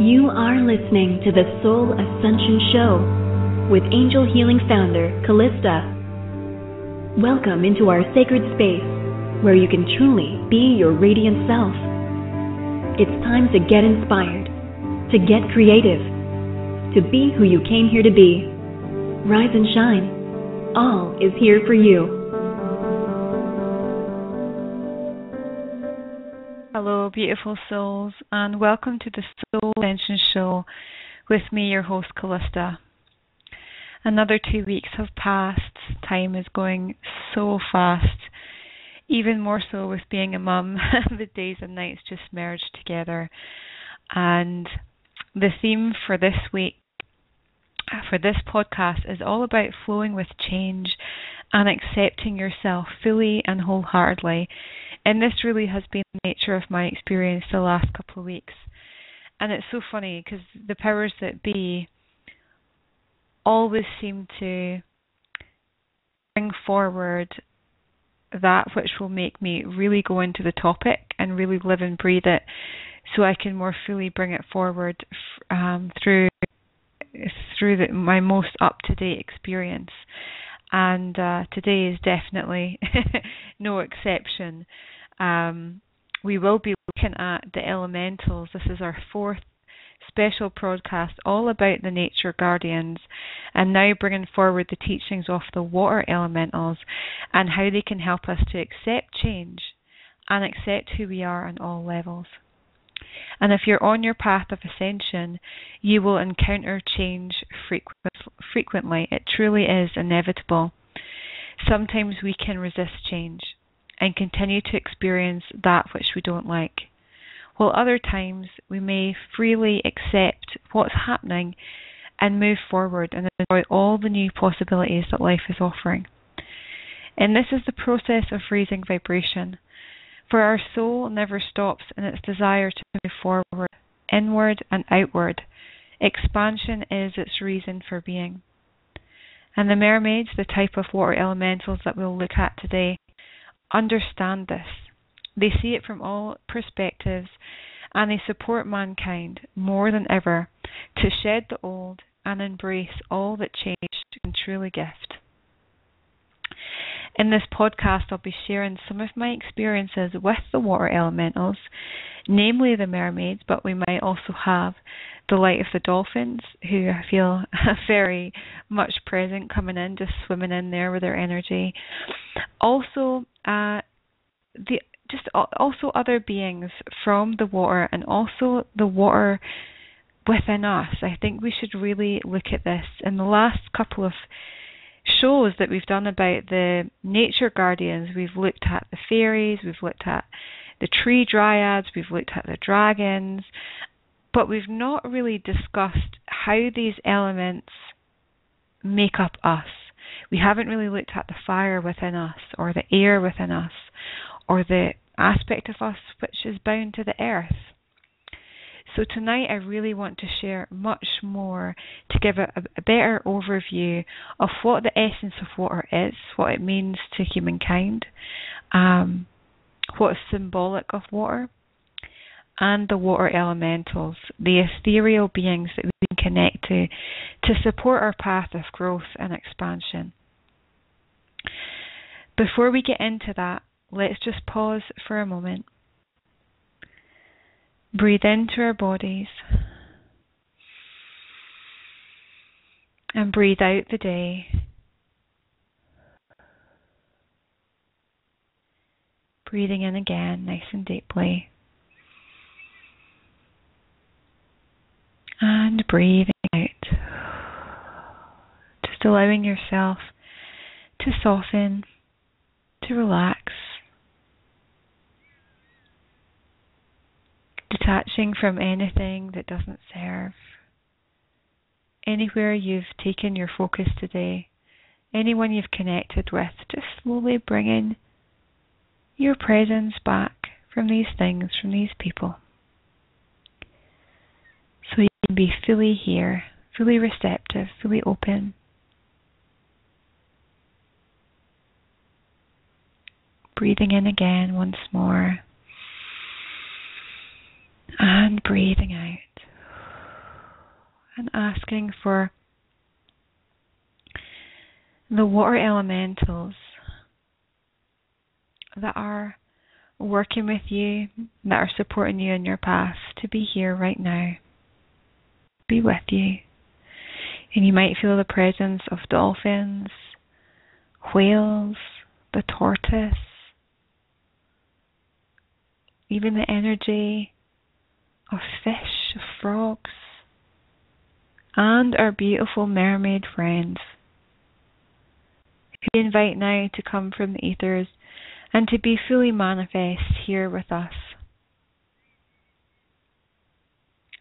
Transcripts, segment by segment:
You are listening to the Soul Ascension Show with Angel Healing founder Calista. Welcome into our sacred space where you can truly be your radiant self. It's time to get inspired, to get creative, to be who you came here to be. Rise and shine. All is here for you. Hello, beautiful souls, and welcome to the Soul Ascension Show with me, your host, Calista. Another 2 weeks have passed. Time is going so fast, even more so with being a mum. The days and nights just merged together. And the theme for this week, for this podcast, is all about flowing with change and accepting yourself fully and wholeheartedly. And this really has been the nature of my experience the last couple of weeks. And it's so funny because the powers that be always seem to bring forward that which will make me really go into the topic and really live and breathe it, so I can more fully bring it forward through my most up-to-date experience. And today is definitely no exception. We will be looking at the elementals. This is our fourth special broadcast all about the nature guardians, and now bringing forward the teachings of the water elementals and how they can help us to accept change and accept who we are on all levels. And if you're on your path of ascension, you will encounter change frequently. It truly is inevitable. Sometimes we can resist change and continue to experience that which we don't like, while other times we may freely accept what's happening and move forward and enjoy all the new possibilities that life is offering. And this is the process of raising vibration, for our soul never stops in its desire to move forward, inward and outward. Expansion is its reason for being. And the mermaids, the type of water elementals that we'll look at today, understand this. They see it from all perspectives, and they support mankind more than ever to shed the old and embrace all that change can truly gift. In this podcast, I'll be sharing some of my experiences with the water elementals, namely the mermaids, but we might also have the light of the dolphins, who I feel very much present, coming in, just swimming in there with their energy. Also, also other beings from the water, and also the water within us. I think we should really look at this. In the last couple of shows that we've done about the nature guardians, we've looked at the fairies, we've looked at the tree dryads, we've looked at the dragons, but we've not really discussed how these elements make up us. We haven't really looked at the fire within us, or the air within us, or the aspect of us which is bound to the earth. So tonight I really want to share much more to give a better overview of what the essence of water is, what it means to humankind, what's symbolic of water, and the water elementals, the ethereal beings that we can connect to support our path of growth and expansion. Before we get into that, let's just pause for a moment. Breathe into our bodies and breathe out the day. Breathing in again, nice and deeply. And breathing out. Just allowing yourself to soften, to relax. Detaching from anything that doesn't serve. Anywhere you've taken your focus today, anyone you've connected with, just slowly bringing your presence back from these things, from these people. So you can be fully here, fully receptive, fully open. Breathing in again once more. And breathing out. and asking for the water elementals that are working with you, that are supporting you in your path, to be here right now, be with you. And you might feel the presence of dolphins, whales, the tortoise, even the energy of fish, of frogs, and our beautiful mermaid friends, who we invite now to come from the ethers and to be fully manifest here with us,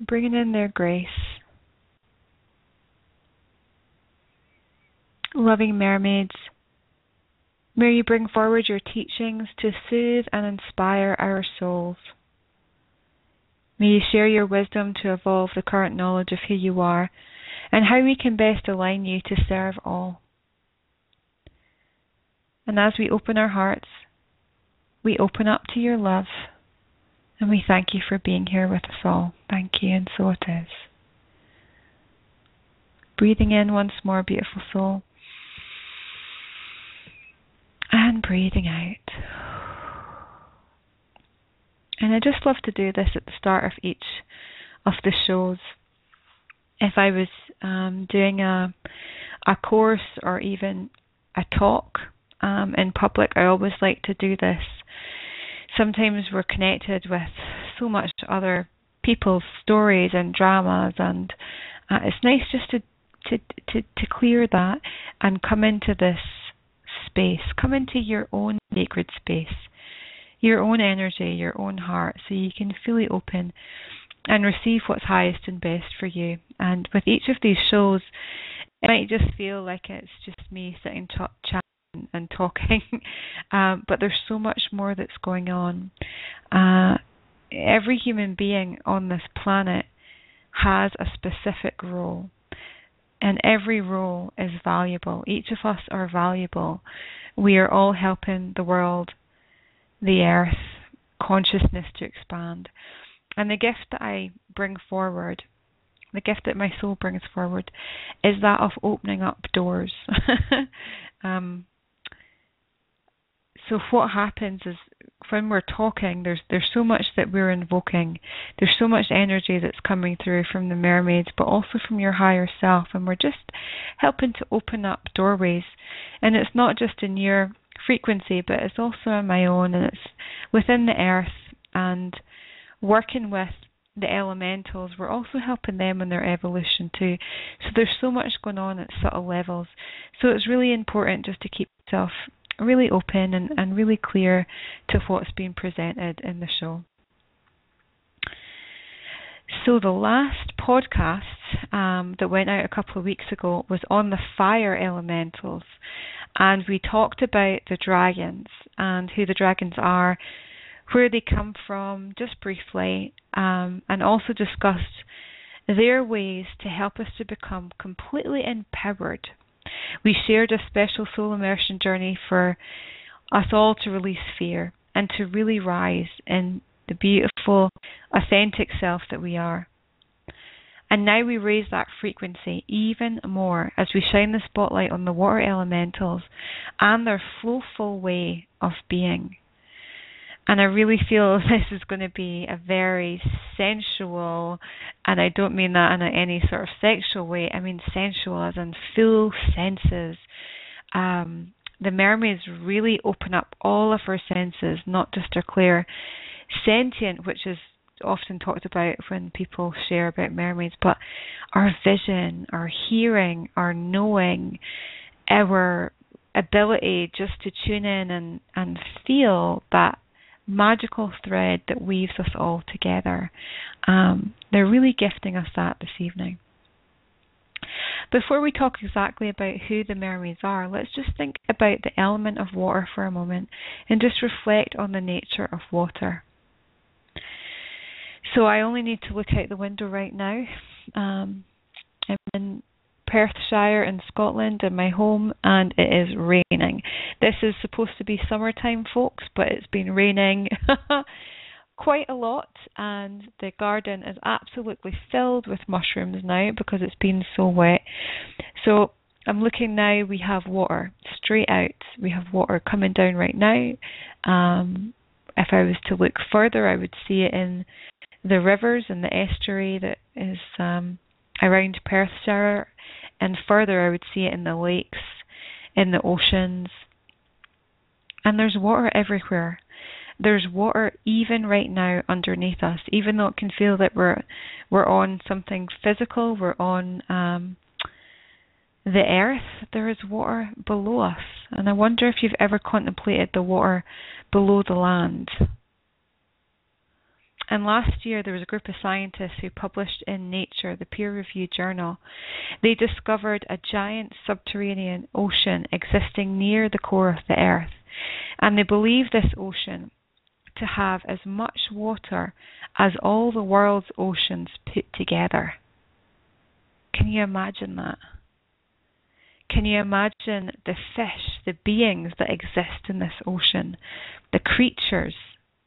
bringing in their grace. Loving mermaids, may you bring forward your teachings to soothe and inspire our souls. May you share your wisdom to evolve the current knowledge of who you are and how we can best align you to serve all. And as we open our hearts, we open up to your love, and we thank you for being here with us all. Thank you, and so it is. Breathing in once more, beautiful soul. And breathing out. And I just love to do this at the start of each of the shows. If I was doing a course or even a talk in public, I always like to do this. Sometimes we're connected with so much other people's stories and dramas, and it's nice just to clear that and come into this space, come into your own sacred space, your own energy, your own heart, so you can fully open and receive what's highest and best for you. And with each of these shows, it might just feel like it's just me sitting chatting and talking, but there's so much more that's going on. Every human being on this planet has a specific role, and every role is valuable. Each of us are valuable. We are all helping the world, the earth, consciousness to expand. And the gift that I bring forward, the gift that my soul brings forward, is that of opening up doors. So what happens is, when we're talking, there's so much that we're invoking. There's so much energy that's coming through from the mermaids, but also from your higher self. And we're just helping to open up doorways. And it's not just in your frequency, but it's also in my own, and it's within the earth. And working with the elementals, we're also helping them in their evolution too. So there's so much going on at subtle levels. So it's really important just to keep yourself really open and really clear to what's being presented in the show. So the last podcast that went out a couple of weeks ago was on the fire elementals, and we talked about the dragons and who the dragons are, where they come from, just briefly, and also discussed their ways to help us to become completely empowered. We shared a special soul immersion journey for us all to release fear and to really rise in the beautiful, authentic self that we are. And now we raise that frequency even more as we shine the spotlight on the water elementals and their flowful way of being. And I really feel this is going to be a very sensual, and I don't mean that in any sort of sexual way, I mean sensual as in full senses. The mermaids really open up all of our senses, not just our clair sentient, which is often talked about when people share about mermaids, but our vision, our hearing, our knowing, our ability just to tune in and feel that magical thread that weaves us all together. They're really gifting us that this evening. Before we talk exactly about who the mermaids are, let's just think about the element of water for a moment and just reflect on the nature of water. So I only need to look out the window right now. I'm in Perthshire in Scotland in my home, and it is raining. This is supposed to be summertime, folks, but it's been raining quite a lot, and the garden is absolutely filled with mushrooms now because it's been so wet. So I'm looking now, we have water straight out. We have water coming down right now. If I was to look further, I would see it in the rivers and the estuary that is around Perthshire, and further I would see it in the lakes, in the oceans. And there's water everywhere. There's water even right now underneath us, even though it can feel that we're on something physical, we're on the earth. There is water below us. And I wonder if you've ever contemplated the water below the land. And last year there was a group of scientists who published in Nature, the peer-reviewed journal. They discovered a giant subterranean ocean existing near the core of the earth. And they believe this ocean to have as much water as all the world's oceans put together. Can you imagine that? Can you imagine the fish, the beings that exist in this ocean, the creatures,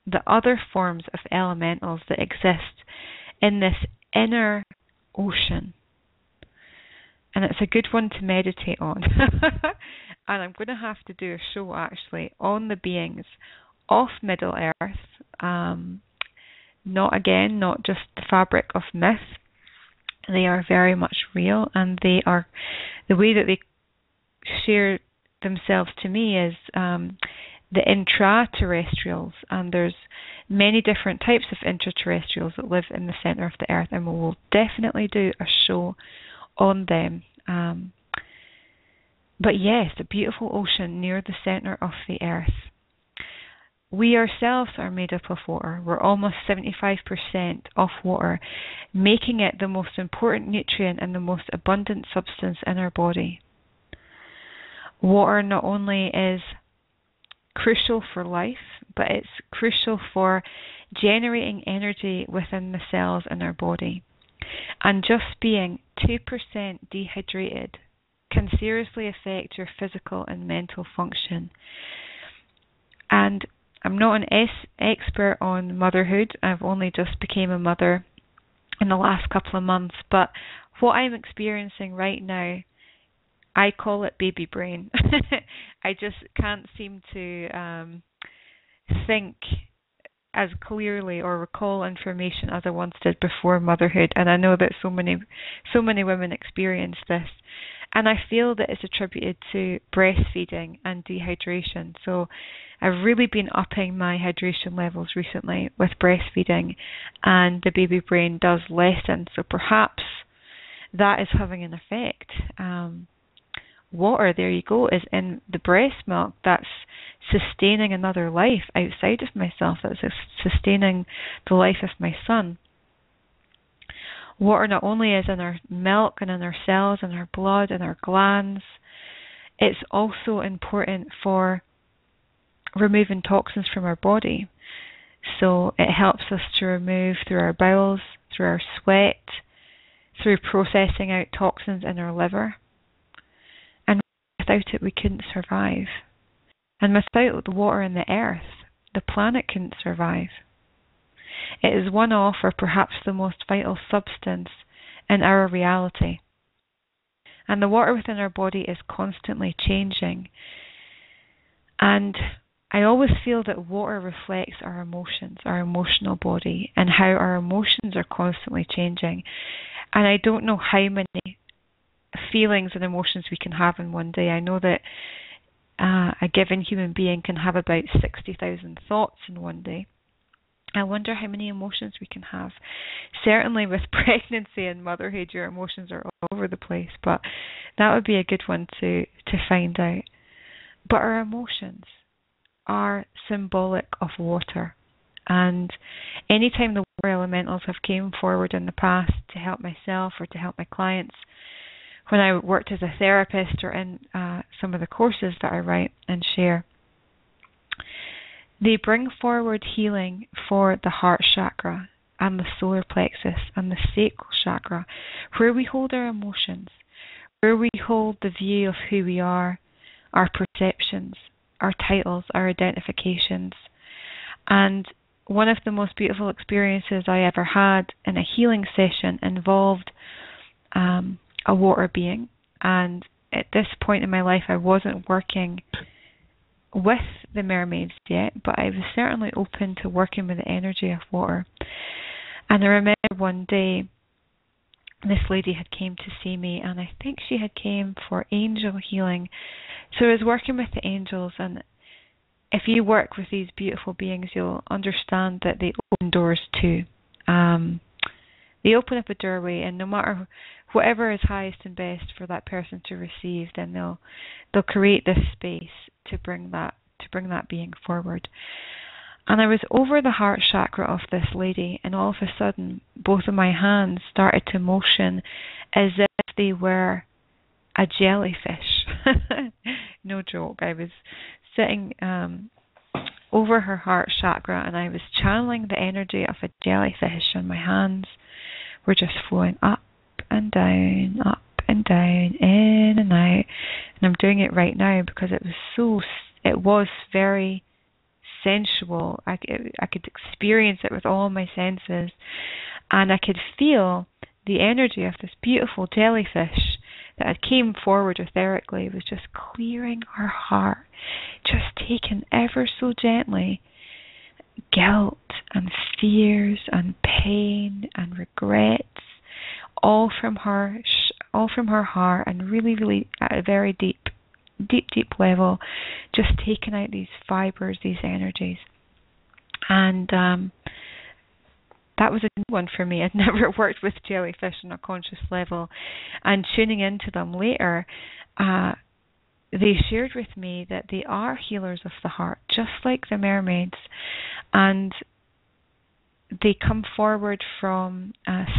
the other forms of elementals that exist in this inner ocean? And it's a good one to meditate on. And I'm going to have to do a show actually on the beings of Middle Earth. Not just the fabric of myth. They are very much real, and they are, the way that they share themselves to me is the intraterrestrials, and there's many different types of intraterrestrials that live in the center of the earth, and we will definitely do a show on them. But yes, a beautiful ocean near the center of the earth. We ourselves are made up of water. We're almost 75% of water, making it the most important nutrient and the most abundant substance in our body. Water not only is crucial for life, but it's crucial for generating energy within the cells in our body. And just being 2% dehydrated can seriously affect your physical and mental function. And I'm not an expert on motherhood. I've only just became a mother in the last couple of months. But what I'm experiencing right now, I call it baby brain. I just can't seem to think as clearly or recall information as I once did before motherhood. And I know that so many women experience this. And I feel that it's attributed to breastfeeding and dehydration. So I've really been upping my hydration levels recently with breastfeeding, and the baby brain does lessen. So perhaps that is having an effect. Water, there you go, is in the breast milk that's sustaining another life outside of myself, that's sustaining the life of my son. Water not only is in our milk and in our cells and our blood and our glands, it's also important for removing toxins from our body. So it helps us to remove through our bowels, through our sweat, through processing out toxins in our liver. And without it, we couldn't survive. And without the water in the earth, the planet couldn't survive. It is one of, or perhaps the most vital substance in our reality. And the water within our body is constantly changing. And I always feel that water reflects our emotions, our emotional body, and how our emotions are constantly changing. And I don't know how many feelings and emotions we can have in one day. I know that a given human being can have about 60,000 thoughts in one day. I wonder how many emotions we can have. Certainly with pregnancy and motherhood, your emotions are all over the place, but that would be a good one to find out. But our emotions are symbolic of water. And anytime the water elementals have came forward in the past to help myself or to help my clients, when I worked as a therapist or in some of the courses that I write and share, they bring forward healing for the heart chakra and the solar plexus and the sacral chakra, where we hold our emotions, where we hold the view of who we are, our perceptions, our titles, our identifications. And one of the most beautiful experiences I ever had in a healing session involved a water being. And at this point in my life, I wasn't working with the mermaids yet, but I was certainly open to working with the energy of water. And I remember one day, this lady had came to see me, and I think she had came for angel healing. So I was working with the angels, and if you work with these beautiful beings, you'll understand that they open doors too. They open up a doorway, and no matter whatever is highest and best for that person to receive, then they'll create this space to bring that being forward. And I was over the heart chakra of this lady, and all of a sudden, both of my hands started to motion as if they were a jellyfish. No joke. I was sitting over her heart chakra, and I was channeling the energy of a jellyfish, and my hands were just flowing up and down, in and out. And I'm doing it right now because it was very sensual. I could experience it with all my senses, and I could feel the energy of this beautiful jellyfish that had came forward etherically was just clearing her heart, just taking ever so gently guilt and fears and pain and regrets all from her heart, and really at a very deep level, just taking out these fibers, these energies. And that was a new one for me. I'd never worked with jellyfish on a conscious level. And tuning into them later, they shared with me that they are healers of the heart, just like the mermaids. And they come forward from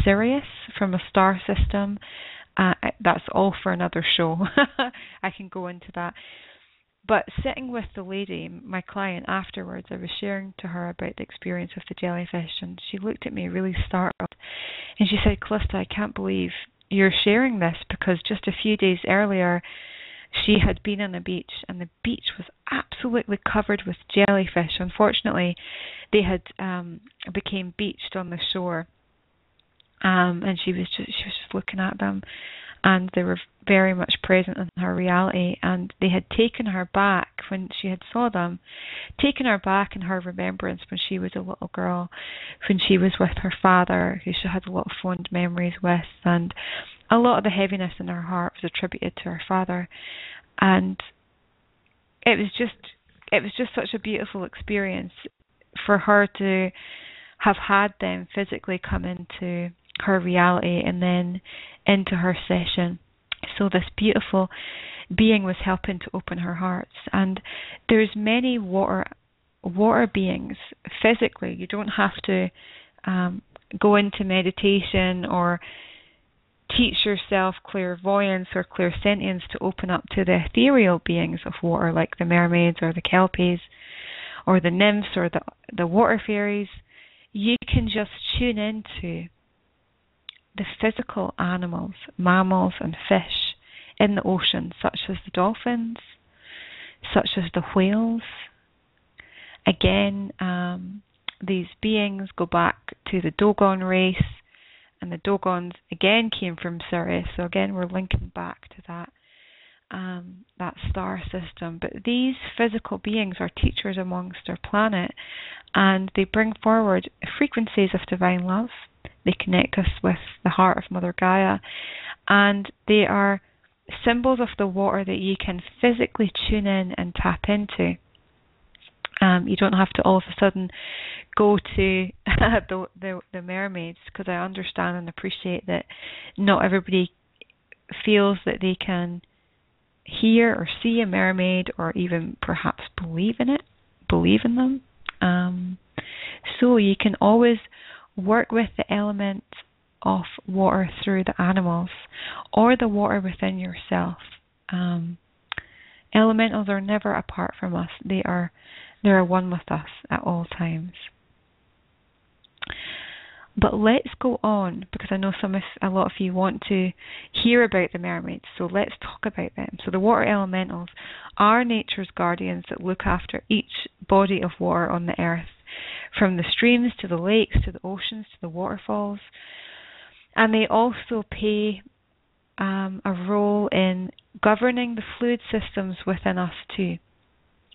Sirius, from a star system. That's all for another show. I can go into that. But sitting with the lady, my client, afterwards, I was sharing to her about the experience of the jellyfish, and she looked at me really startled. And she said, "Calista, I can't believe you're sharing this, because just a few days earlier, she had been on a beach, and the beach was absolutely covered with jellyfish. Unfortunately, they had became beached on the shore, and she was just looking at them, and they were very much present in her reality, and they had taken her back when she had saw them, taken her back in her remembrance when she was a little girl, when she was with her father, who she had a lot of fond memories with, and a lot of the heaviness in her heart was attributed to her father. And it was just such a beautiful experience for her to have had them physically come into her reality and then into her session. So this beautiful being was helping to open her hearts. And there's many water beings physically. You don't have to go into meditation or teach yourself clairvoyance or clairsentience to open up to the ethereal beings of water, like the mermaids or the kelpies or the nymphs or the water fairies. You can just tune into the physical animals, mammals and fish in the ocean, such as the dolphins, such as the whales. Again, these beings go back to the Dogon race, and the Dogons again came from Sirius. So again, we're linking back to that star system. But these physical beings are teachers amongst our planet, and they bring forward frequencies of divine love. They connect us with the heart of Mother Gaia, and they are symbols of the water that you can physically tune in and tap into. You don't have to all of a sudden go to the mermaids, because I understand and appreciate that not everybody feels that they can hear or see a mermaid, or even perhaps believe in them. So you can always work with the element of water through the animals or the water within yourself. Elementals are never apart from us. They are one with us at all times. But let's go on, because I know a lot of you want to hear about the mermaids, so let's talk about them. So the water elementals are nature's guardians that look after each body of water on the earth, from the streams to the lakes to the oceans to the waterfalls. And they also play a role in governing the fluid systems within us too.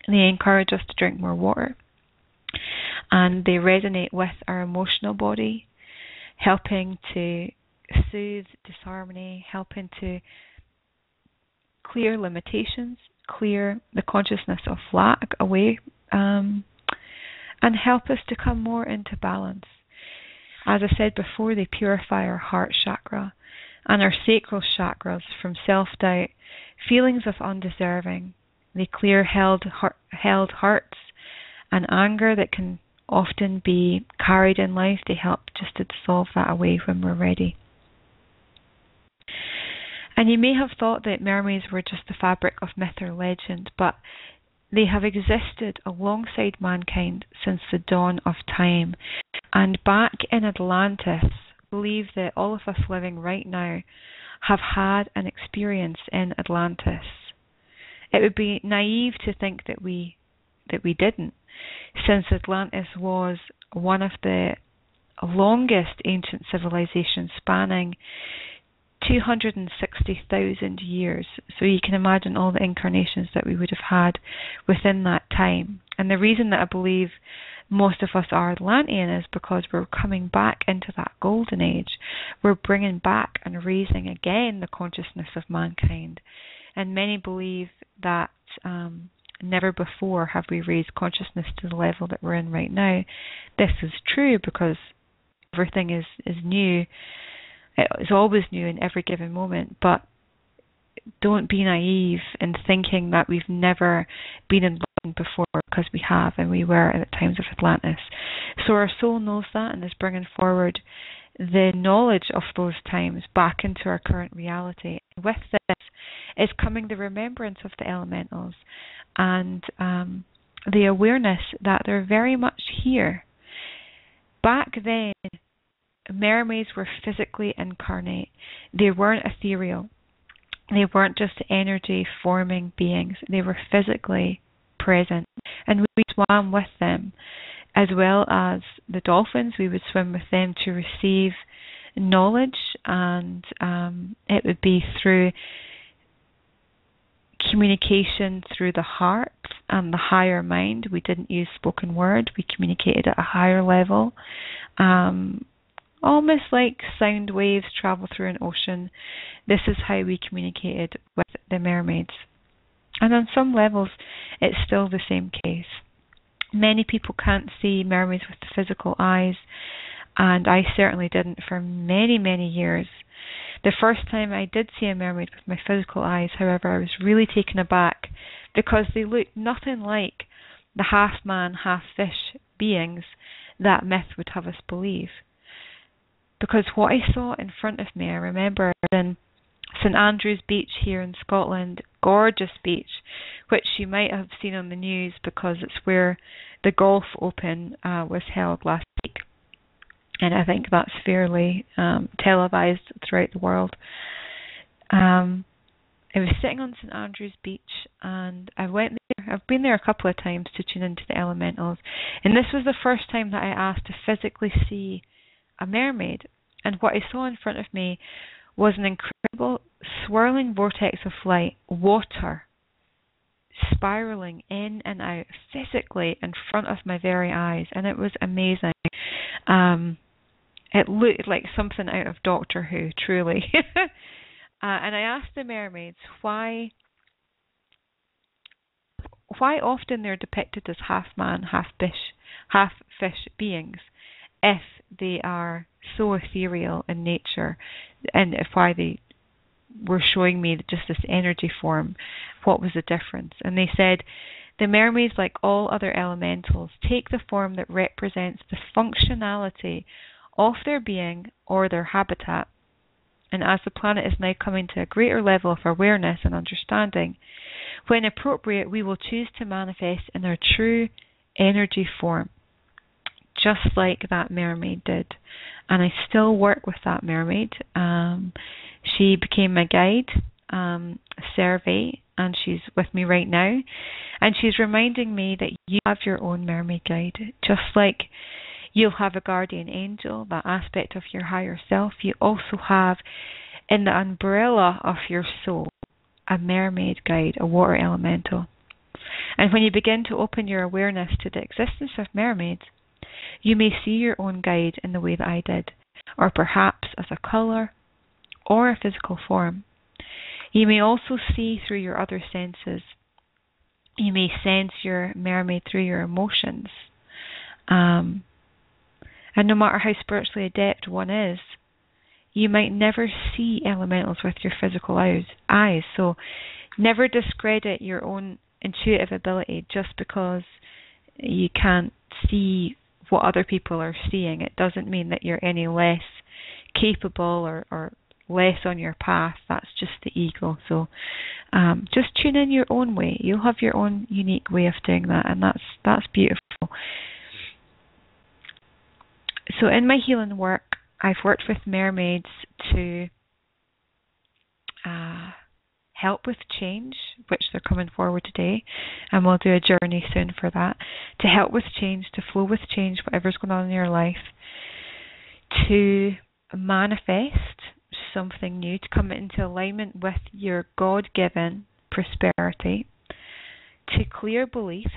They encourage us to drink more water, and they resonate with our emotional body, helping to soothe disharmony, helping to clear limitations, clear the consciousness of lack away, and help us to come more into balance. As I said before, they purify our heart chakra and our sacral chakras from self-doubt, feelings of undeserving. They clear held hearts and anger that can often be carried in life. They help just to dissolve that away when we're ready. And you may have thought that mermaids were just the fabric of myth or legend, but they have existed alongside mankind since the dawn of time. And back in Atlantis, I believe that all of us living right now have had an experience in Atlantis. It would be naive to think that we didn't, since Atlantis was one of the longest ancient civilizations, spanning 260,000 years. So you can imagine all the incarnations that we would have had within that time. And the reason that I believe most of us are Atlantean is because we're coming back into that golden age. We're bringing back and raising again the consciousness of mankind. And many believe that never before have we raised consciousness to the level that we're in right now. This is true because everything is new. It's always new in every given moment, but don't be naive in thinking that we've never been enlightened before, because we have, and we were at the times of Atlantis. So our soul knows that and is bringing forward the knowledge of those times back into our current reality. With this is coming the remembrance of the elementals and the awareness that they're very much here. Back then, mermaids were physically incarnate. They weren't ethereal. They weren't just energy forming beings. They were physically present, and we swam with them, as well as the dolphins. We would swim with them to receive knowledge, and it would be through communication through the heart and the higher mind. We didn't use spoken word. We communicated at a higher level. Almost like sound waves travel through an ocean. This is how we communicated with the mermaids. And on some levels, it's still the same case. Many people can't see mermaids with the physical eyes, and I certainly didn't for many, many years. The first time I did see a mermaid with my physical eyes, however, I was really taken aback because they looked nothing like the half-man, half-fish beings that myth would have us believe. Because what I saw in front of me, I remember in St Andrew's Beach here in Scotland, gorgeous beach, which you might have seen on the news because it's where the Golf Open was held last week. And I think that's fairly televised throughout the world. I was sitting on St Andrew's Beach, and I went there. I've been there a couple of times to tune into the elementals, and this was the first time that I asked to physically see a mermaid. And what I saw in front of me was an incredible swirling vortex of light, water spiraling in and out physically in front of my very eyes, and it was amazing. It looked like something out of Doctor Who, truly. And I asked the mermaids why often they're depicted as half man, half fish beings, if they are so ethereal in nature, and if why they were showing me just this energy form, what was the difference? And they said the mermaids, like all other elementals, take the form that represents the functionality of their being or their habitat. And as the planet is now coming to a greater level of awareness and understanding, when appropriate, we will choose to manifest in our true energy form, just like that mermaid did. And I still work with that mermaid. She became my guide, Survey, and she's with me right now. And she's reminding me that you have your own mermaid guide. Just like you'll have a guardian angel, that aspect of your higher self, you also have in the umbrella of your soul a mermaid guide, a water elemental. And when you begin to open your awareness to the existence of mermaids, you may see your own guide in the way that I did, or perhaps as a colour or a physical form. You may also see through your other senses. You may sense your mermaid through your emotions. And no matter how spiritually adept one is, you might never see elementals with your physical eyes. So never discredit your own intuitive ability just because you can't see what other people are seeing. It doesn't mean that you're any less capable or less on your path. That's just the ego. So just tune in your own way. You'll have your own unique way of doing that, and that's beautiful. So in my healing work, I've worked with mermaids to help with change, which they're coming forward today, and we'll do a journey soon for that, to help with change, to flow with change, whatever's going on in your life, to manifest something new, to come into alignment with your God-given prosperity, to clear beliefs,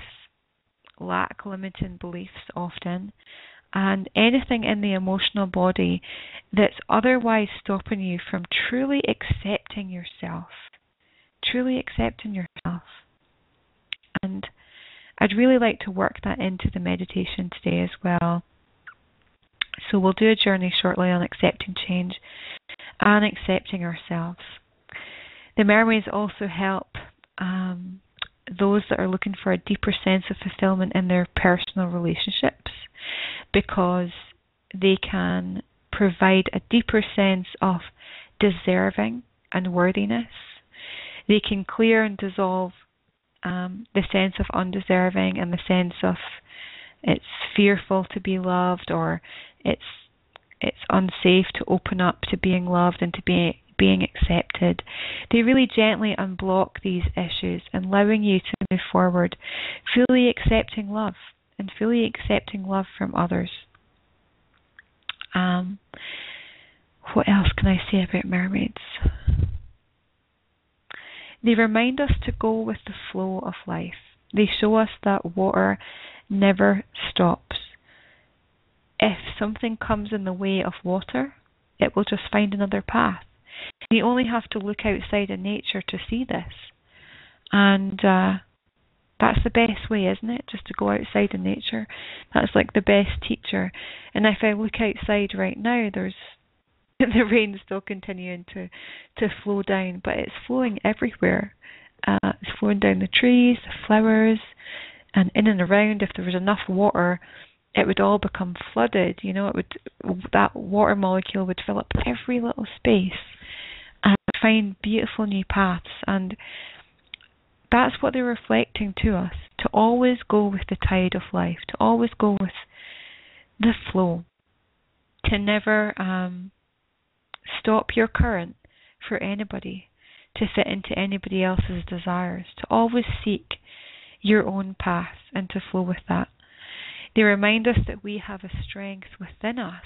lack limiting beliefs often, and anything in the emotional body that's otherwise stopping you from truly accepting yourself. Truly accepting yourself. And I'd really like to work that into the meditation today as well. So we'll do a journey shortly on accepting change and accepting ourselves. The mermaids also help those that are looking for a deeper sense of fulfillment in their personal relationships, because they can provide a deeper sense of deserving and worthiness. They can clear and dissolve the sense of undeserving and the sense of it's fearful to be loved, or it's unsafe to open up to being loved and to being accepted. They really gently unblock these issues, allowing you to move forward, fully accepting love and fully accepting love from others. What else can I say about mermaids? They remind us to go with the flow of life. They show us that water never stops. If something comes in the way of water, it will just find another path. You only have to look outside in nature to see this. And that's the best way, isn't it? Just to go outside in nature. That's like the best teacher. And if I look outside right now, there's the rain still continuing to flow down, but it's flowing everywhere. It's flowing down the trees, the flowers, and in and around. If there was enough water, it would all become flooded. You know, that water molecule would fill up every little space and find beautiful new paths. And that's what they're reflecting to us, to always go with the tide of life, to always go with the flow, to never stop your current for anybody, to fit into anybody else's desires, to always seek your own path and to flow with that. They remind us that we have a strength within us,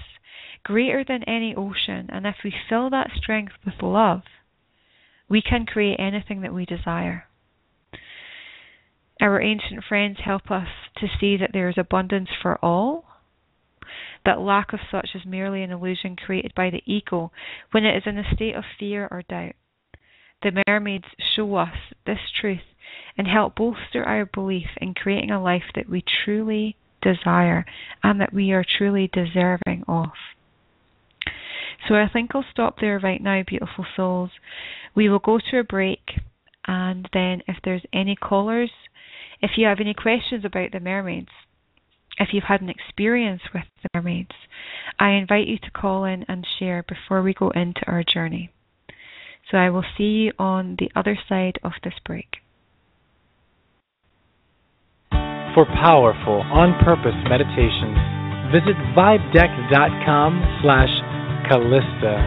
greater than any ocean, and if we fill that strength with love, we can create anything that we desire. Our ancient friends help us to see that there is abundance for all, that lack of such is merely an illusion created by the ego when it is in a state of fear or doubt. The mermaids show us this truth and help bolster our belief in creating a life that we truly desire and that we are truly deserving of. So I think I'll stop there right now, beautiful souls. We will go to a break, and then if there's any callers, if you have any questions about the mermaids, if you've had an experience with the mermaids, I invite you to call in and share before we go into our journey. So I will see you on the other side of this break. For powerful, on-purpose meditations, visit vibedeck.com/Calista.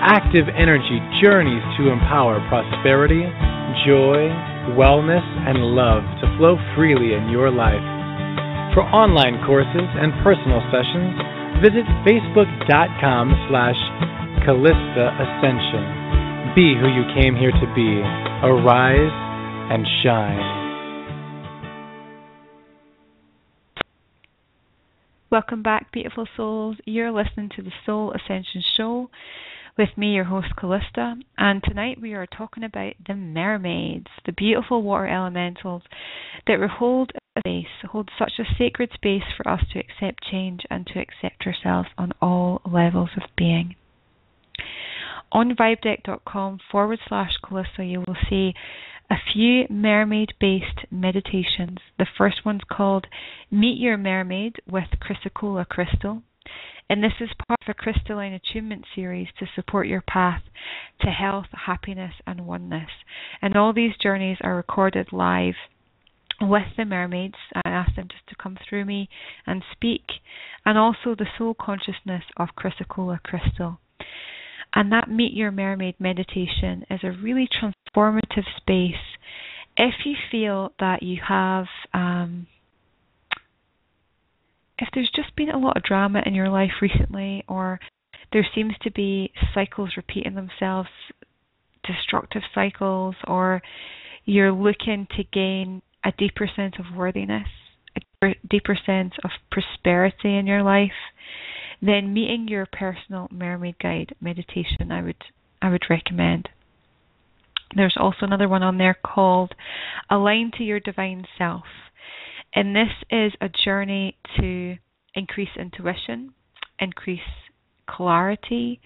Active energy journeys to empower prosperity, joy, wellness, and love to flow freely in your life. For online courses and personal sessions, visit facebook.com/Calista Ascension. Be who you came here to be. Arise and shine. Welcome back, beautiful souls. You're listening to the Soul Ascension Show with me, your host, Calista. And tonight we are talking about the mermaids, the beautiful water elementals that hold such a sacred space for us to accept change and to accept ourselves on all levels of being. On vibedeck.com/Calista, you will see a few mermaid-based meditations. The first one's called Meet Your Mermaid with Chrysocolla Crystal. And this is part of a crystalline attunement series to support your path to health, happiness, and oneness. And all these journeys are recorded live with the mermaids. I asked them just to come through me and speak. And also the soul consciousness of Chrysocolla Crystal. And that Meet Your Mermaid meditation is a really transformative space. If you feel that you have, if there's just been a lot of drama in your life recently, or there seems to be cycles repeating themselves, destructive cycles, or you're looking to gain a deeper sense of worthiness, a deeper sense of prosperity in your life, then meeting your personal mermaid guide meditation I would recommend. There's also another one on there called Align to Your Divine Self. And this is a journey to increase intuition, increase clarity,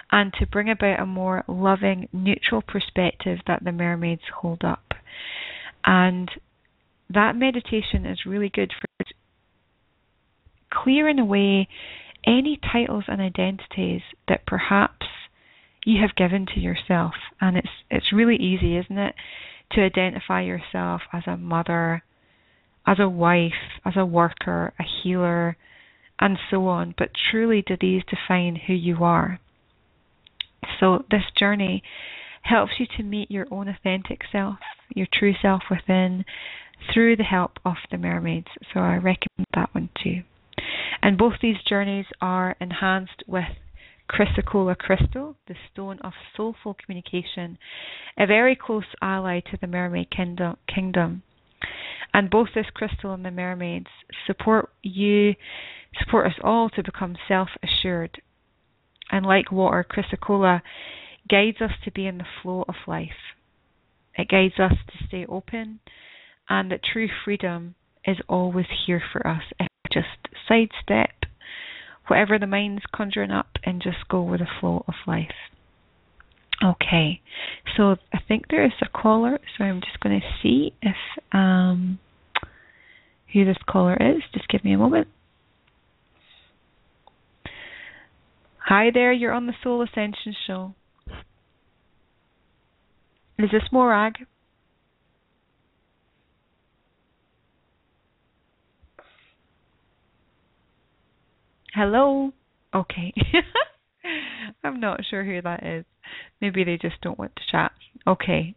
and to bring about a more loving, neutral perspective that the mermaids hold up. And that meditation is really good for clearing away any titles and identities that perhaps you have given to yourself. And it's really easy, isn't it, to identify yourself as a mother, as a wife, as a worker, a healer, and so on. But truly, do these define who you are? So this journey helps you to meet your own authentic self, your true self within, through the help of the mermaids. So I recommend that one too. And both these journeys are enhanced with Chrysocolla Crystal, the stone of soulful communication, a very close ally to the mermaid kingdom. And both this crystal and the mermaids support us all to become self-assured. And like water, Chrysocolla guides us to be in the flow of life. It guides us to stay open, and that true freedom is always here for us. If we just sidestep whatever the mind's conjuring up and just go with the flow of life. Okay, so I think there is a caller, so I'm just going to see if who this caller is. Just give me a moment. Hi there, you're on the Soul Ascension Show. Is this Morag? Hello? Okay. I'm not sure who that is. Maybe they just don't want to chat. Okay.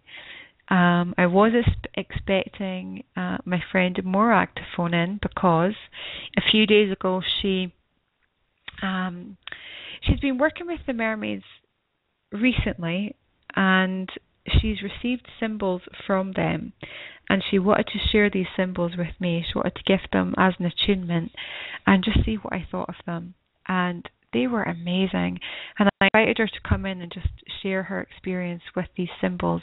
I was expecting my friend Morag to phone in because a few days ago she's been working with the mermaids recently, and she's received symbols from them, and she wanted to share these symbols with me. She wanted to gift them as an attunement and just see what I thought of them. And they were amazing. And I invited her to come in and just share her experience with these symbols,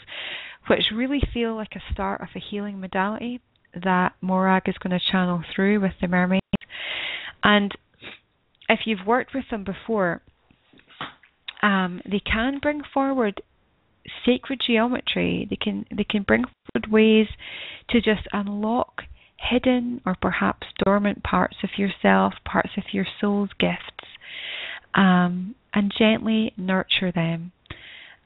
which really feel like a start of a healing modality that Morag is going to channel through with the mermaids. And if you've worked with them before, they can bring forward sacred geometry. They can bring forward ways to just unlock hidden or perhaps dormant parts of yourself, parts of your soul's gifts, and gently nurture them.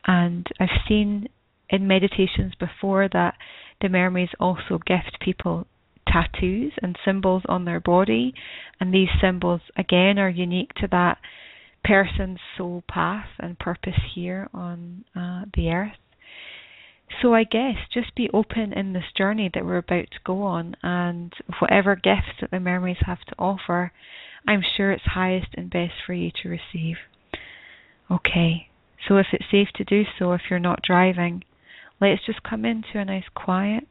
And I've seen in meditations before that the mermaids also gift people tattoos and symbols on their body, and these symbols again are unique to that person's soul path and purpose here on the earth. So I guess just be open in this journey that we're about to go on, and whatever gifts that the mermaids have to offer, I'm sure it's highest and best for you to receive. Okay, so if it's safe to do so, if you're not driving, let's just come into a nice quiet,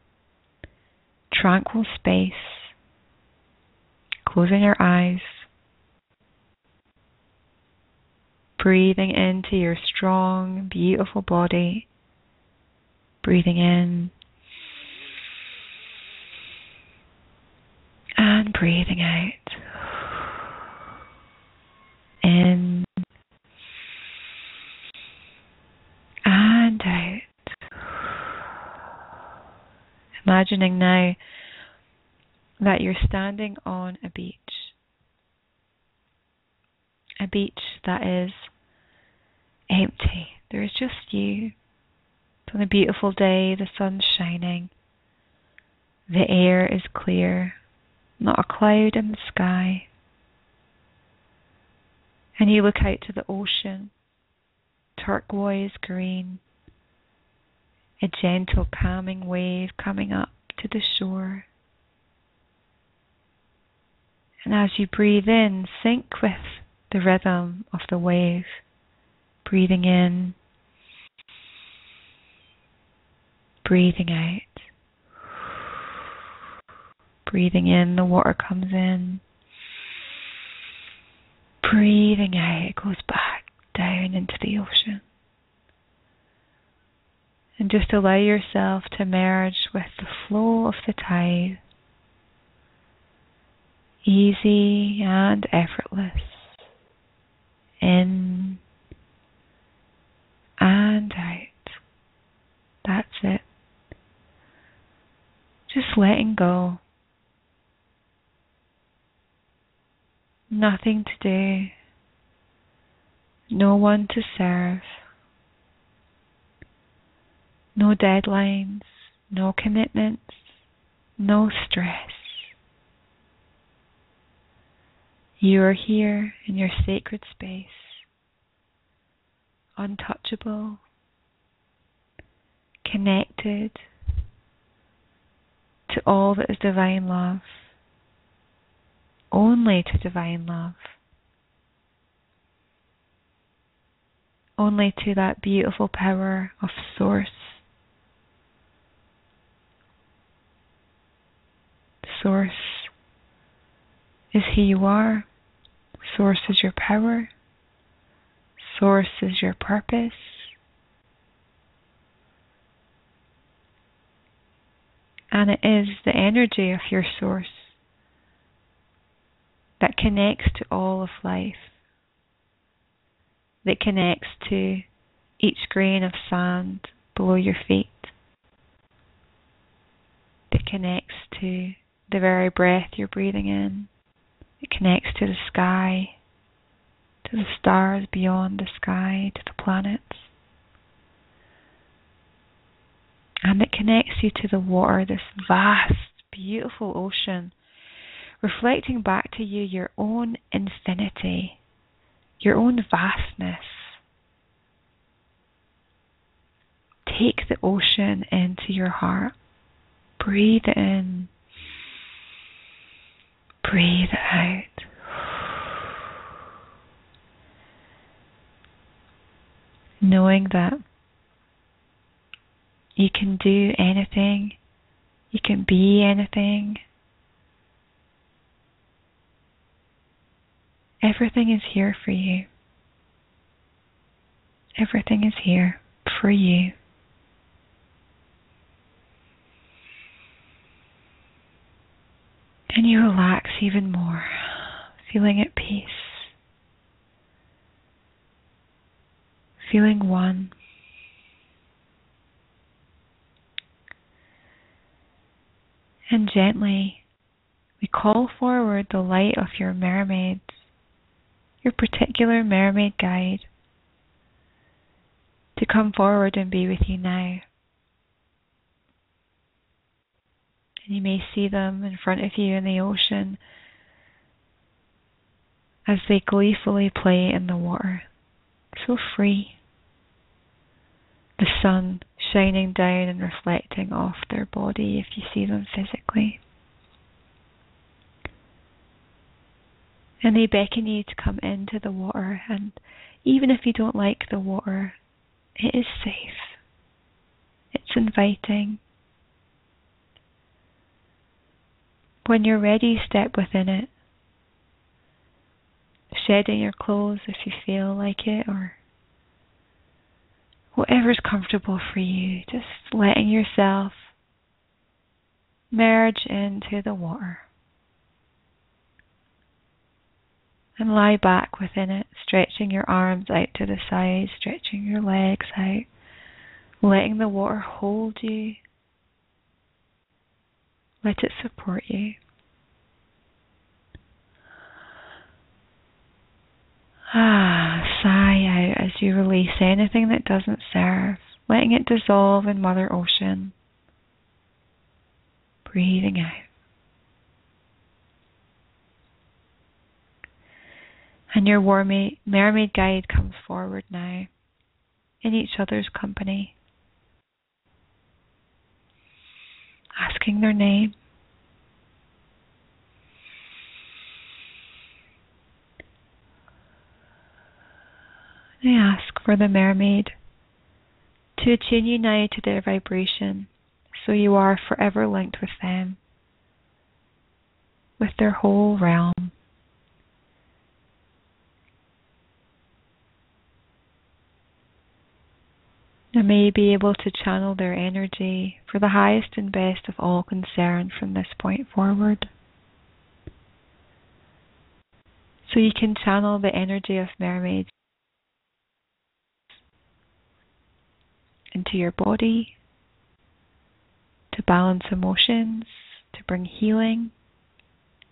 tranquil space, closing your eyes, breathing into your strong, beautiful body, breathing in and breathing out. In and out. Imagining now that you're standing on a beach. A beach that is empty. There's just you. It's on a beautiful day, the sun's shining. The air is clear, not a cloud in the sky. And you look out to the ocean, turquoise green, a gentle calming wave coming up to the shore. And as you breathe in, sync with the rhythm of the wave, breathing in, breathing out. Breathing in, the water comes in. Breathing out, it goes back down into the ocean. And just allow yourself to merge with the flow of the tide. Easy and effortless. In and out. That's it. Just letting go. Nothing to do. No one to serve. No deadlines. No commitments. No stress. You are here in your sacred space. Untouchable. Connected to all that is divine love. Only to divine love. Only to that beautiful power of Source. Source is who you are. Source is your power. Source is your purpose. And it is the energy of your Source that connects to all of life, that connects to each grain of sand below your feet, that connects to the very breath you're breathing in, it connects to the sky, to the stars beyond the sky, to the planets, and it connects you to the water, this vast, beautiful ocean, reflecting back to you your own infinity, your own vastness. Take the ocean into your heart. Breathe it in. Breathe it out. Knowing that you can do anything, you can be anything. Everything is here for you. Everything is here for you. And you relax even more, feeling at peace, feeling one. And gently, we call forward the light of your mermaids, your particular mermaid guide, to come forward and be with you now. And you may see them in front of you in the ocean as they gleefully play in the water, so free. The sun shining down and reflecting off their body if you see them physically. And they beckon you to come into the water, and even if you don't like the water, it is safe. It's inviting. When you're ready, step within it, shedding your clothes if you feel like it, or whatever's comfortable for you, just letting yourself merge into the water. And lie back within it, stretching your arms out to the sides, stretching your legs out, letting the water hold you. Let it support you. Sigh out as you release anything that doesn't serve, letting it dissolve in Mother Ocean. Breathing out. And your mermaid guide comes forward now, in each other's company, asking their name. They ask for the mermaid to attune you now to their vibration, so you are forever linked with them, with their whole realm. And may you be able to channel their energy for the highest and best of all concerned from this point forward. So you can channel the energy of mermaids into your body to balance emotions, to bring healing,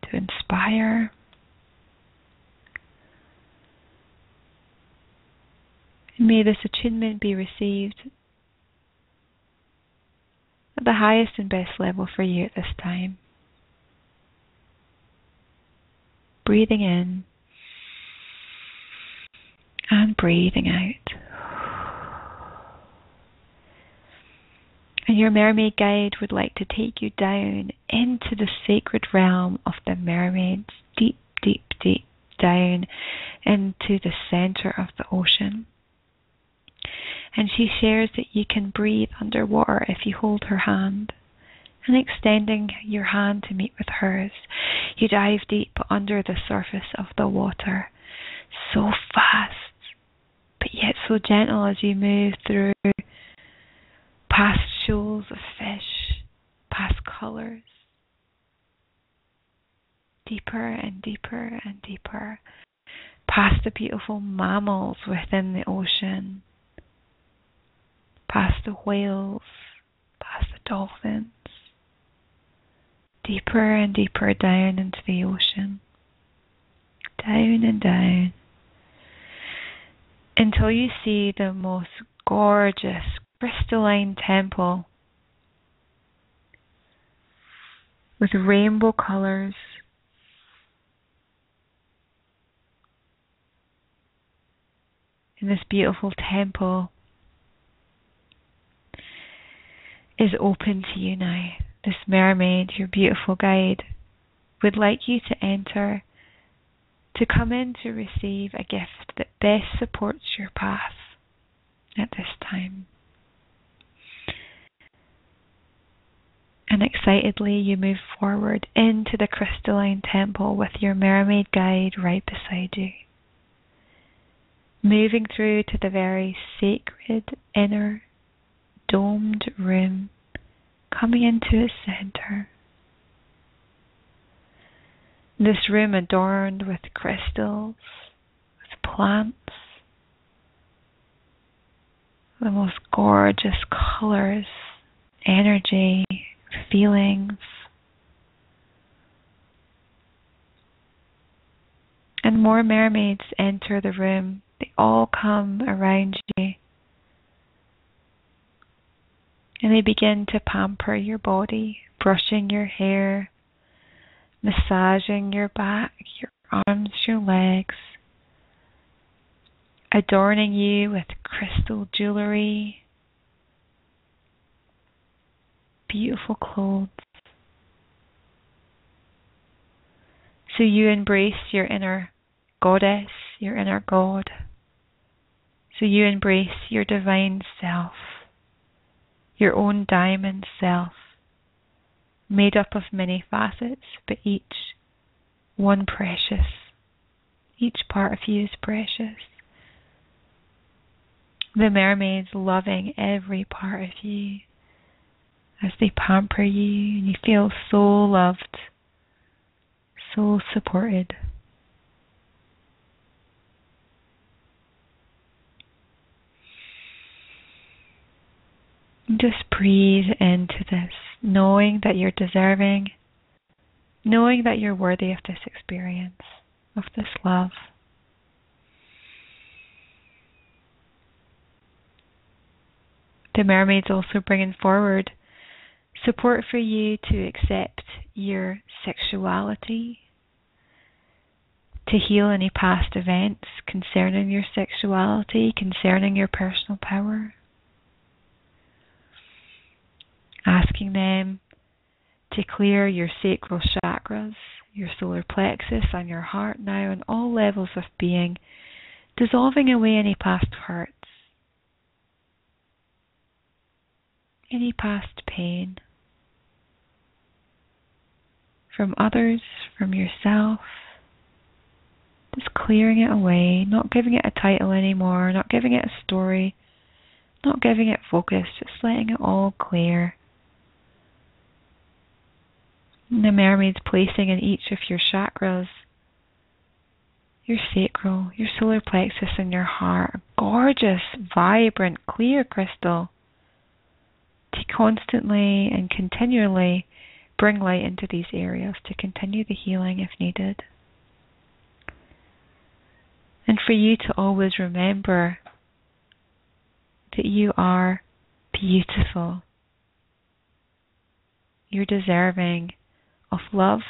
to inspire. And may this attunement be received at the highest and best level for you at this time. Breathing in and breathing out. And your mermaid guide would like to take you down into the sacred realm of the mermaids, deep, deep, deep down into the center of the ocean. And she shares that you can breathe underwater if you hold her hand. And extending your hand to meet with hers, you dive deep under the surface of the water, so fast, but yet so gentle as you move through past shoals of fish, past colors, deeper and deeper and deeper, past the beautiful mammals within the ocean, past the whales, past the dolphins, deeper and deeper down into the ocean, down and down, until you see the most gorgeous crystalline temple with rainbow colors, and this beautiful temple is open to you now. This mermaid, your beautiful guide, would like you to enter, to come in to receive a gift that best supports your path at this time. And excitedly you move forward into the crystalline temple with your mermaid guide right beside you, moving through to the very sacred inner domed room, coming into its center. This room adorned with crystals, with plants, the most gorgeous colors, energy, feelings. And more mermaids enter the room. They all come around you. And they begin to pamper your body, brushing your hair, massaging your back, your arms, your legs, adorning you with crystal jewelry, beautiful clothes. So you embrace your inner goddess, your inner god. So you embrace your divine self, your own diamond self, made up of many facets, but each one precious. Each part of you is precious. The mermaids loving every part of you as they pamper you, and you feel so loved, so supported. And just breathe into this, knowing that you're deserving, knowing that you're worthy of this experience, of this love. The mermaids also bringing forward support for you to accept your sexuality, to heal any past events concerning your sexuality, concerning your personal power. Asking them to clear your sacral chakras, your solar plexus and your heart now on all levels of being, dissolving away any past hurts, any past pain from others, from yourself. Just clearing it away, not giving it a title anymore, not giving it a story, not giving it focus, just letting it all clear. And the mermaids placing in each of your chakras, your sacral, your solar plexus and your heart, a gorgeous, vibrant, clear crystal to constantly and continually bring light into these areas to continue the healing if needed. And for you to always remember that you are beautiful. You're deserving of love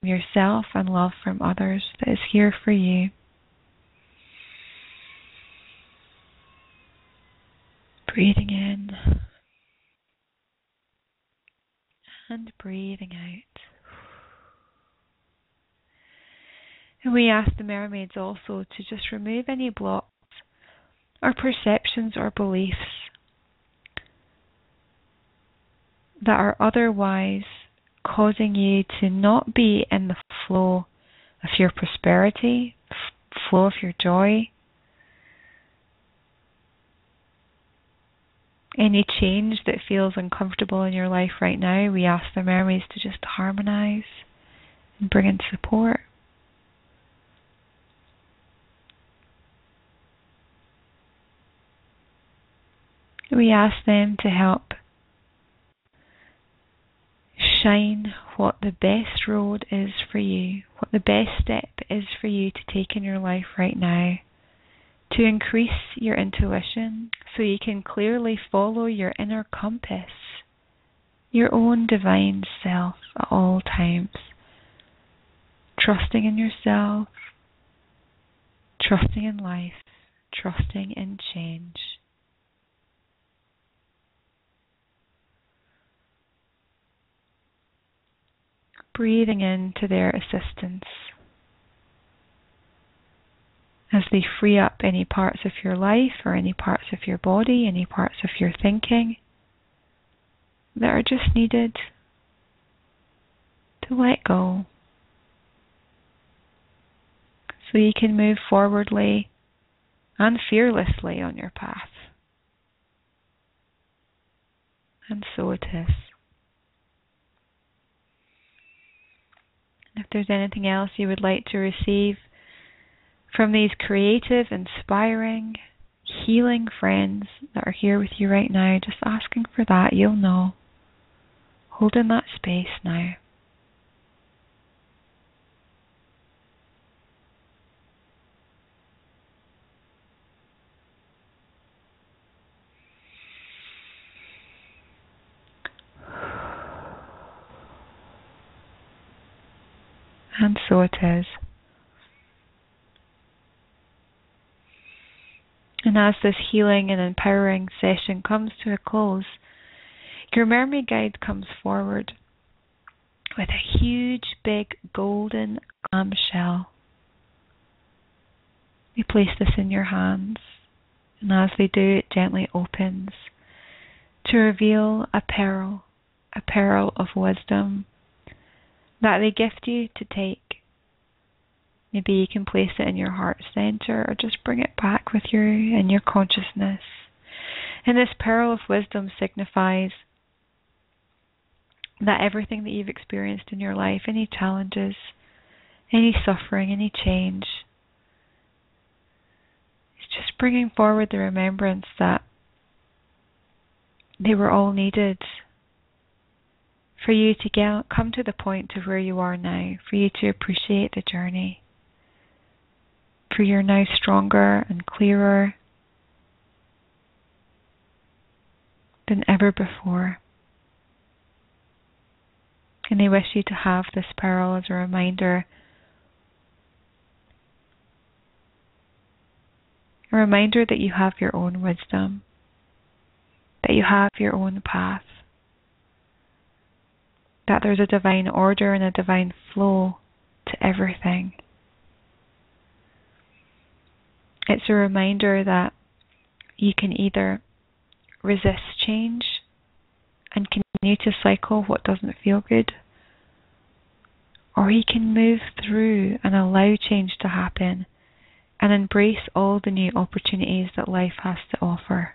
from yourself and love from others that is here for you. Breathing in and breathing out. And we ask the mermaids also to just remove any blocks or perceptions or beliefs that are otherwise causing you to not be in the flow of your prosperity, flow of your joy. Any change that feels uncomfortable in your life right now, we ask the mermaids to just harmonize and bring in support. We ask them to help shine what the best road is for you, what the best step is for you to take in your life right now, to increase your intuition so you can clearly follow your inner compass, your own divine self at all times, trusting in yourself, trusting in life, trusting in change. Breathing into their assistance as they free up any parts of your life or any parts of your body, any parts of your thinking that are just needed to let go so you can move forwardly and fearlessly on your path. And so it is. If there's anything else you would like to receive from these creative, inspiring, healing friends that are here with you right now, just asking for that, you'll know. Hold in that space now. And so it is. And as this healing and empowering session comes to a close, Your mermaid guide comes forward with a huge, big, golden clamshell. They place this in your hands, and as they do, it gently opens to reveal a pearl of wisdom that they gift you to take. Maybe you can place it in your heart center or just bring it back with you in your consciousness. And this pearl of wisdom signifies that everything that you've experienced in your life, any challenges, any suffering, any change, is just bringing forward the remembrance that they were all needed for you to come to the point of where you are now, for you to appreciate the journey, for you're now stronger and clearer than ever before. And they wish you to have this pearl as a reminder that you have your own wisdom, that you have your own path, that there's a divine order and a divine flow to everything. It's a reminder that you can either resist change and continue to cycle what doesn't feel good, or you can move through and allow change to happen and embrace all the new opportunities that life has to offer.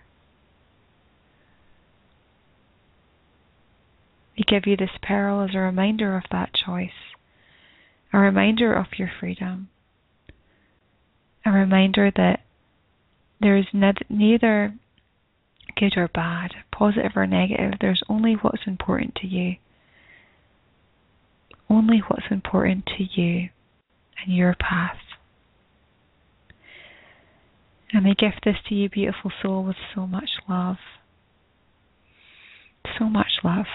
We give you this pearl as a reminder of that choice, a reminder of your freedom, a reminder that there is neither good or bad, positive or negative. There's only what's important to you. Only what's important to you and your path. And I gift this to you, beautiful soul, with so much love. So much love.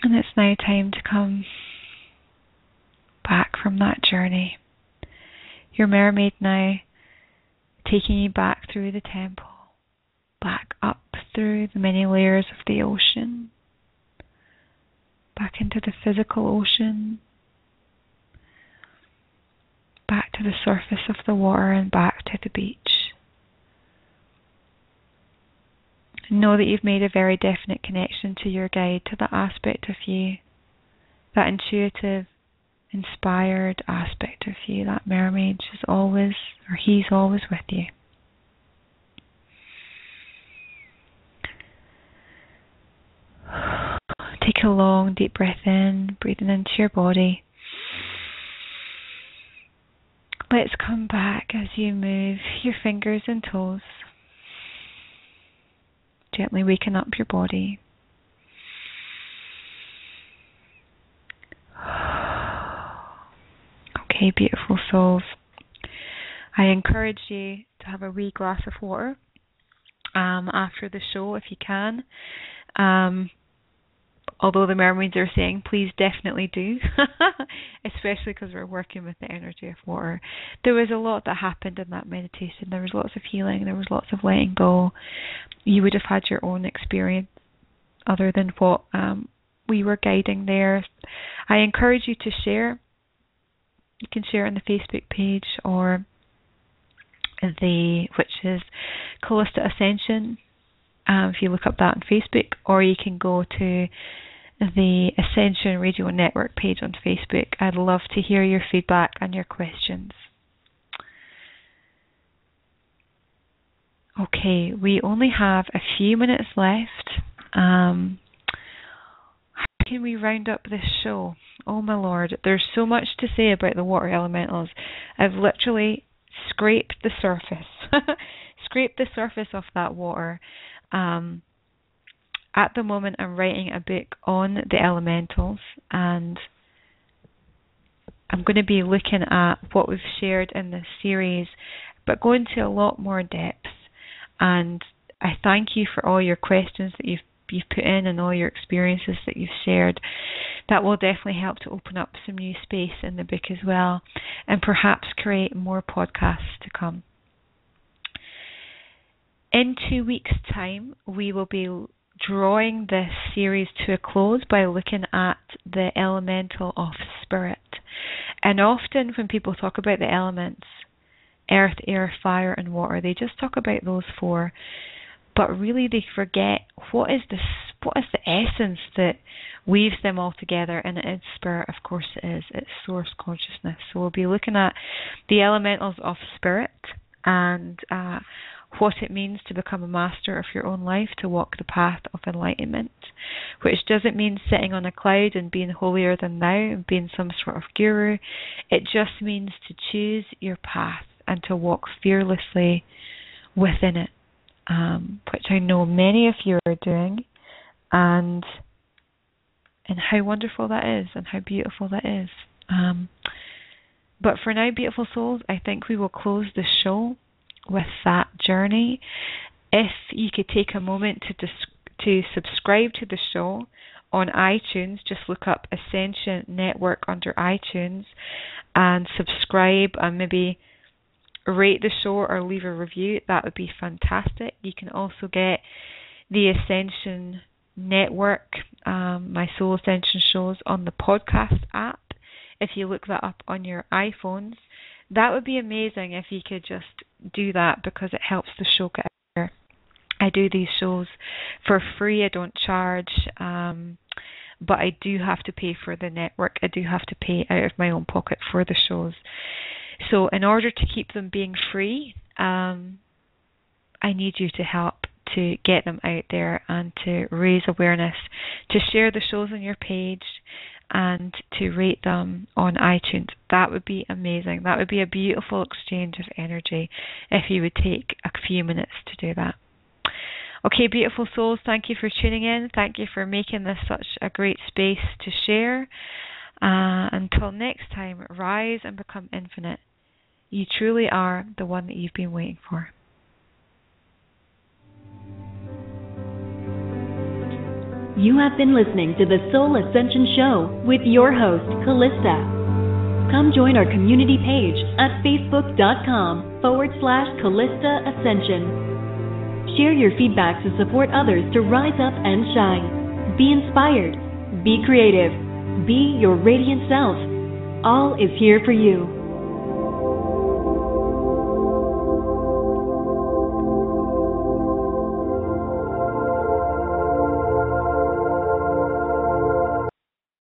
And it's now time to come back from that journey. Your mermaid now taking you back through the temple, back up through the many layers of the ocean, back into the physical ocean, back to the surface of the water and back to the beach. Know that you've made a very definite connection to your guide, to that aspect of you, that intuitive, inspired aspect of you, that mermaid. She's always, or he's always with you. Take a long, deep breath in, breathing into your body. Let's come back as you move your fingers and toes. Gently waking up your body. Okay, beautiful souls. I encourage you to have a wee glass of water after the show if you can. Although the mermaids are saying, please definitely do, especially because we're working with the energy of water. There was a lot that happened in that meditation. There was lots of healing. There was lots of letting go. You would have had your own experience other than what we were guiding there. I encourage you to share. You can share on the Facebook page or which is Calista Ascension. If you look up that on Facebook, or you can go to the Ascension Radio Network page on Facebook. I'd love to hear your feedback and your questions. Okay, we only have a few minutes left. How can we round up this show? Oh my lord, there's so much to say about the water elementals. I've literally scraped the surface. Scraped the surface of that water. At the moment, I'm writing a book on the elementals, and I'm going to be looking at what we've shared in this series, but go into a lot more depth. And I thank you for all your questions that you've put in and all your experiences that you've shared. That will definitely help to open up some new space in the book as well, and perhaps create more podcasts to come. In 2 weeks' time, we will be drawing this series to a close by looking at the elemental of spirit. And often when people talk about the elements, earth, air, fire, and water, they just talk about those four, but really they forget what is the essence that weaves them all together, and it is spirit. Of course it is. It's source consciousness. So we'll be looking at the elementals of spirit and what it means to become a master of your own life, to walk the path of enlightenment, which doesn't mean sitting on a cloud and being holier than thou and being some sort of guru. It just means to choose your path and to walk fearlessly within it, which I know many of you are doing, and how wonderful that is and how beautiful that is. But for now, beautiful souls, I think we will close the show with that journey. If you could take a moment to subscribe to the show on iTunes, just look up Ascension Network under iTunes and subscribe, and maybe rate the show or leave a review. That would be fantastic. You can also get the Ascension Network, my Soul Ascension shows, on the podcast app. If you look that up on your iPhones, that would be amazing if you could just do that, because it helps the show get out there. I do these shows for free. I don't charge, but I do have to pay for the network. I do have to pay out of my own pocket for the shows. So in order to keep them being free, I need you to help to get them out there and to raise awareness, to share the shows on your page, and to rate them on iTunes. That would be amazing. That would be a beautiful exchange of energy if you would take a few minutes to do that. Okay, beautiful souls, thank you for tuning in. Thank you for making this such a great space to share. Until next time, rise and become infinite. You truly are the one that you've been waiting for. You have been listening to the Soul Ascension Show with your host, Calista. Come join our community page at facebook.com/Calista Ascension. Share your feedback to support others to rise up and shine. Be inspired. Be creative. Be your radiant self. All is here for you.